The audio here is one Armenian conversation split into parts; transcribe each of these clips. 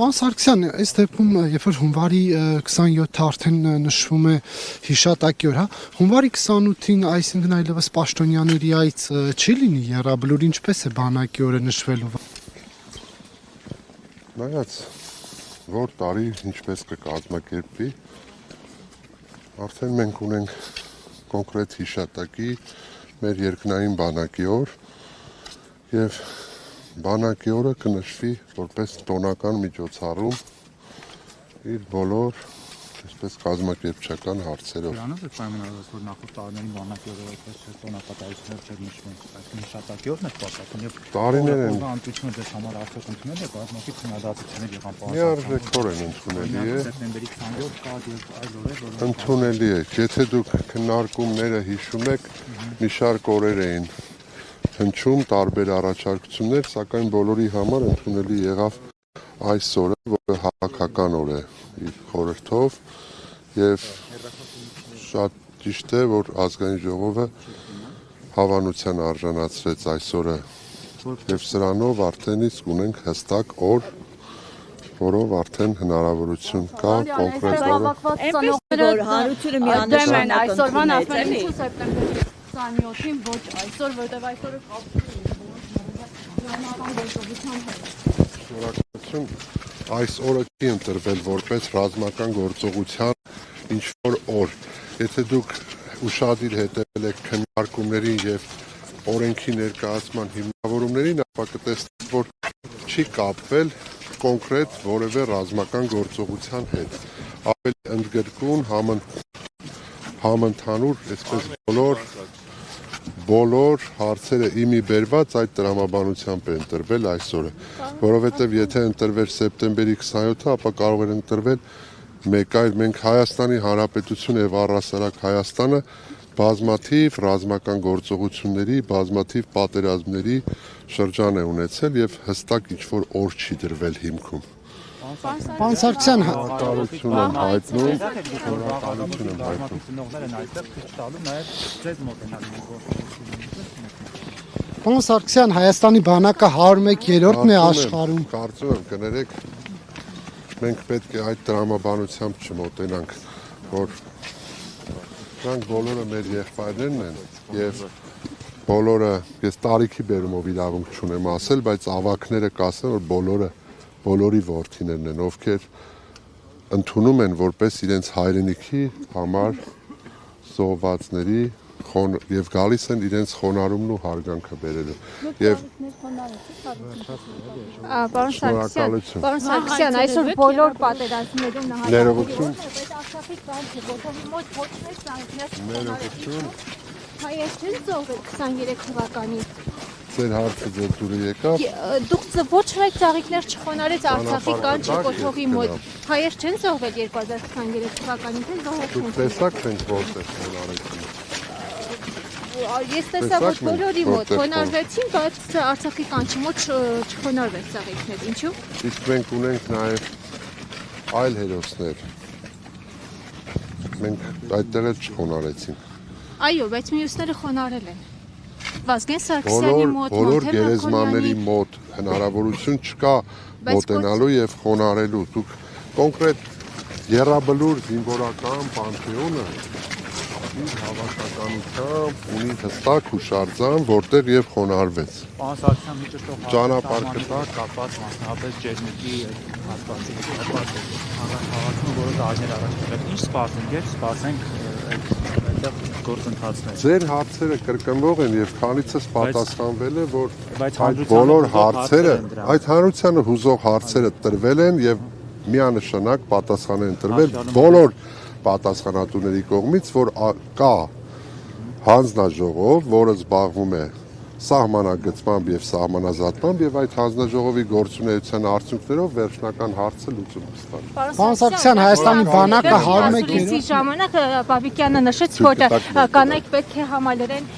Պարոն Սարգսյան, այս դեպքում երբ որ հունվարի 27-ը արդեն նշվում է հիշատակի օր, հա, հունվարի 28-ին, այսինքն այլևս պաշտոնյաների այց չի լինի եռաբլուր, ինչպես է բանակի օրը նշվելու։ Նայած, որ տարի ինչպես կկազմակերպվի, արդեն մենք ունենք կոնկրետ հիշատակի մեր երկնային բանակի օր եւ բանակի օրը կնշվի որպես տոնական միջոցառում իր բոլոր այսպես կազմակերպչական հարցերով։ Դրանով է պայմանավորված, որ նախորդ տարիներին բանակի օրը այդպես տոնակատարություններ չէր նշվում, այսինքն հիշատակի օրն է պատասխան եւ տարիներ են անտությունները դες համար արդյոք ընդունել է բազմակի քննադատություններ եղան միարժեքորեն ընդունելի է։ Սեպտեմբերի 27 կա եւ այլ օրեր, որոնք Ընդունելի է։ Եթե դուք քննարկումները հիշում եք, մի շարք օրեր էին հնչում տարբեր առաջարկություններ, սակայն բոլորի համար ընդունելի եղավ այս օրը, որը հավաքական օր է իր խորհրդով եւ շատ ճիշտ է, որ ազգային ժողովը հավանության արժանացրեց այս օրը եւ սրանով արդեն իսկ ունենք հստակ օր, որով արդեն հնարավորություն կա կոնկրետ որ հանրությունը միանշանակ այսօրվան ասում են ինչու սեպտեմբերի 27-ին ոչ այսօր, որտեղ այսօրը շնորհակալություն այս օրը չի ընտրվել որպես ռազմական գործողության ինչ-որ օր։ Եթե դուք ուշադիր հետևել եք քննարկումներին եւ օրենքի ներկայացման հիմնավորումներին, ապա կտեսնեք, որ չի կապվել կոնկրետ որևէ ռազմական գործողության հետ։ Ավելի ընդգրկուն համընդհանուր, այսպես բոլոր հարցերը իմի բերված այդ տրամաբանությամբ է ընտրվել այսօրը, որովհետև եթե ընտրվեր սեպտեմբերի 27-ը, ապա կարող էր ընտրվել մեկ այլ, մենք Հայաստանի Հանրապետություն եւ առհասարակ Հայաստանը բազմաթիվ ռազմական գործողությունների, բազմաթիվ պատերազմների շրջան է ունեցել եւ հստակ ինչ-որ օր չի դրվել հիմքում։ Պարոն Սարգսյան, Շնորհակալություն եմ հայտնում, ծնողներ են այստեղ քիչ տալու նաեւ ձեզ մոտենալ Պարոն Սարգսյան, Հայաստանի բանակը 101-րդն է աշխարհում։ Կարծում եմ կներեք, մենք պետք է այդ տրամաբանությամբ չմոտենանք, որ նրանք բոլորը մեր եղբայրներն են եւ բոլորը, ես տարիքի բերումով իրավունք չունեմ ասել, բայց ավակները կասեն, որ բոլորի որդիներն են, ովքեր ընդունում են որպես իրենց հայրենիքի համար զոհվածների եւ գալիս են իրենց խոնարհումն ու հարգանքը բերելու։ Եվ Պարոն Սարգսյան, այսօր բոլոր պատերազմներում ներողություն, հայեր չեն զոհվել 23 թվականին։ ձեր հարցը ձեր դուրը եկավ։ Դուք ոչ ռայք ծաղիկներ չխոնարեց Արցախի կանչի կոթողի մոտ։ Հայեր չեն զոհվել 2023 թվականին, թե զոհվել Դուք տեսաք մենք որտեղ խոնարհեցին։ Ես տեսա, որ բոլորի մոտ խոնարհվեցին, բայց Արցախի կանչի մոտ չխոնարհվեց ծաղիկներ։ Ինչու՞։ Իսկ մենք ունենք նաև այլ հերոսներ։ Մենք այդտեղ էլ չխոնարհեցինք։ Այո, բայց մյուսները խոնարհել են։ Վազգեն Սարգսյանի մոտ, բոլոր գերեզմանների մոտ հնարավորություն չկա մոտենալու եւ խոնարհելու։ Դուք կոնկրետ եռաբլուր զինվորական պանթեոնը իր հավաքականությամբ ունի հստակ հուշարձան, որտեղ եւ խոնարհվեց։ Պարոն Սարգսյան, մի ճշտով ճանապարհ կապված մասնավորապես ջերմիկի հատվածի հավաքումը, որը տարիներ առաջ էր։ Ինչ սպասենք, երբ սպասենք այդտեղ գործընթացներ։ Ձեր հարցերը կրկնվող են եւ քանիցս պատասխանվել է, որ այդ բոլոր հարցերը, այդ հանրությանը հուզող հարցերը տրվել են եւ միանշանակ պատասխան են տրվել բոլոր պատասխանատուների կողմից, որ կա հանձնաժողով, որը զբաղվում է սահմանագծմամբ եւ սահմանազատմամբ եւ այդ հանձնաժողովի գործունեության արդյունքներով վերջնական հարցը լուծում կստանա։ Պարոն Սարգսյան, Հայաստանի բանակը 101-րդ ժամանակ Բաբիկյանը նշեց, որ կանայք պետք է համալրեն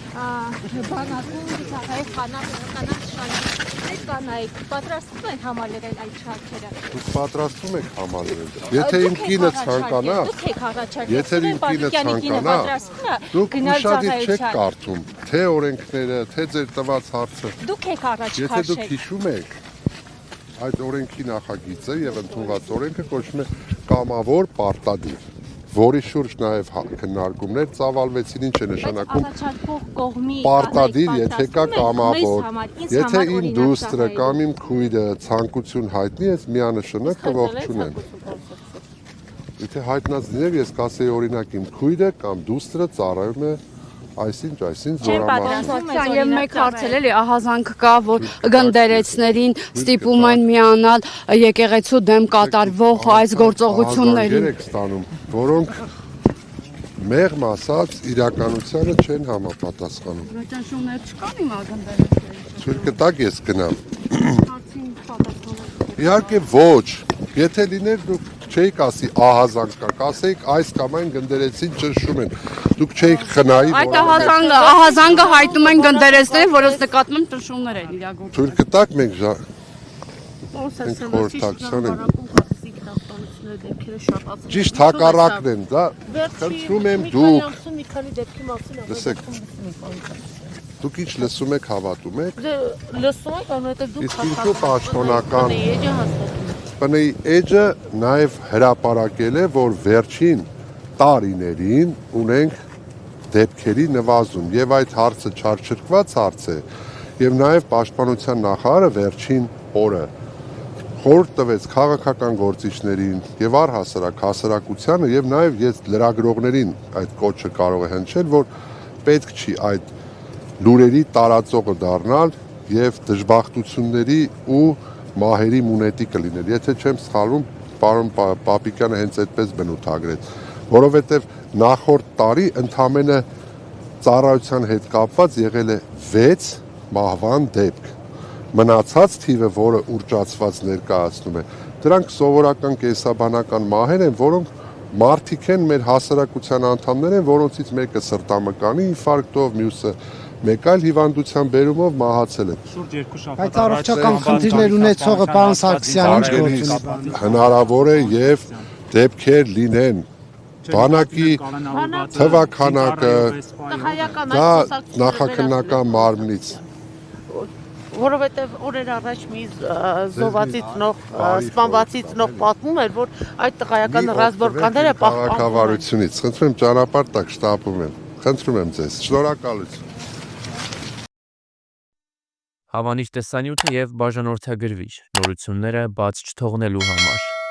բանակում ծառայել կանանց շարքերը։ Կանայք պատրաստվում են համալրել այդ շարքերը։ Դուք պատրաստվում եք համալրել։ Եթե իմ կինը ցանկանա, եթե իմ կինը ցանկանա, դուք ուշադիր չեք կարդում, թե օրենքները, թե ձեր տված հարցը։ Դուք եք առաջ քաշել։ Եթե դուք հիշում եք, այդ օրենքի նախագիծը եւ ընդունված օրենքը կոչվում է կամավոր պարտադիր, որի շուրջ նաեւ քննարկումներ ծավալվեցին, ինչ է նշանակում Առաջարկող կողմի պարտադիր, եթե կա կամավոր, եթե իմ օրինակ դուստրը ծառայելու։ կամ իմ քույրը ցանկություն հայտնի, ես միանշանակ կողջունեմ։ Եթե հայտնած լիներ, ես կասեի օրինակ իմ քույրը կամ դուստրը ծառայում է այսինչ զորամասում։ Եվ մեկ հարցել էլի ահազանգ կա, որ գնդերեցներին ստիպում են միանալ եկեղեցու դեմ կատարվող այս գործողություններին։ Եք ստանում, որոնք մեղմ ասած իրականությանը չեն համապատասխանում։ Ճնշումներ չկան հիմա գնդերեցներին։ Ցույց կտակ ես գնամ։ Հարցին պատասխանը։ Իհարկե ոչ, եթե լիներ դուք չէիք ասի ահազանգ կա, կասեիք այս կամ այն գնդերեցին ճնշում են։ Դուք չէիք խնայի, Այդ ահազանգը հայտնում են գնդերեցներին, որոնց նկատմամբ ճնշումներ են իրագործվում։ Ցույց կտակ մենք խորհրդակցության ենք։ Ճիշտ հակառակն են, դա խնդրում եմ դուք։ Լսեք։ Դուք ինչ լսում եք, հավատում եք։ Լսում եք, որովհետև դուք Իսկ ինչու պաշտոնական բնի էջը նաև հրապարակել է, որ վերջին տարիներին ունենք դեպքերի նվազում եւ այդ հարցը չարչրկված հարց է եւ նաև պաշտպանության նախարարը վերջին օրը խորհուրդ տվեց քաղաքական գործիչներին եւ առհասարակ հասարակությանը եւ նաև ես լրագրողներին այդ կոչը կարող է հնչել, որ պետք չի այդ լուրերի տարածողը դառնալ եւ դժբախտությունների ու մահերի մունետի կլիներ։ Եթե չեմ սխալվում, պարոն Պապիկյանը հենց այդպես բնութագրեց, որովհետեւ նախորդ տարի ընդամենը ծառայության հետ կապված եղել է 6 մահվան դեպք։ Մնացած թիվը, որը ուռճացված ներկայացնում է, դրանք սովորական կենսաբանական մահեր են, որոնք մարդիկ են, մեր հասարակության անդամներ են, որոնցից մեկը սրտամկանի ինֆարկտով, մյուսը մեկ այլ հիվանդության բերումով մահացել է։ Շուրջ 2 շաբաթ Բայց առողջական խնդիրներ ունեցողը պարոն Սարգսյան ինչ գործ ունի։ Հնարավոր է եւ դեպքեր լինեն։ Բանակի թվականակը դա նախաքննական մարմնից որովհետև օրեր առաջ մի զոհվածից սպանվածից պատմում էր, որ այդ տղայական ռազմորկանները պահպանվում են։ Քաղաքավարությունից խնդրում եմ ճանապարհ տակ շտապում եմ։ Խնդրում եմ ձեզ, շնորհակալություն։ Հավանիչ տեսանյութը եւ բաժանորդագրվիչ նորությունները բաց չթողնելու համար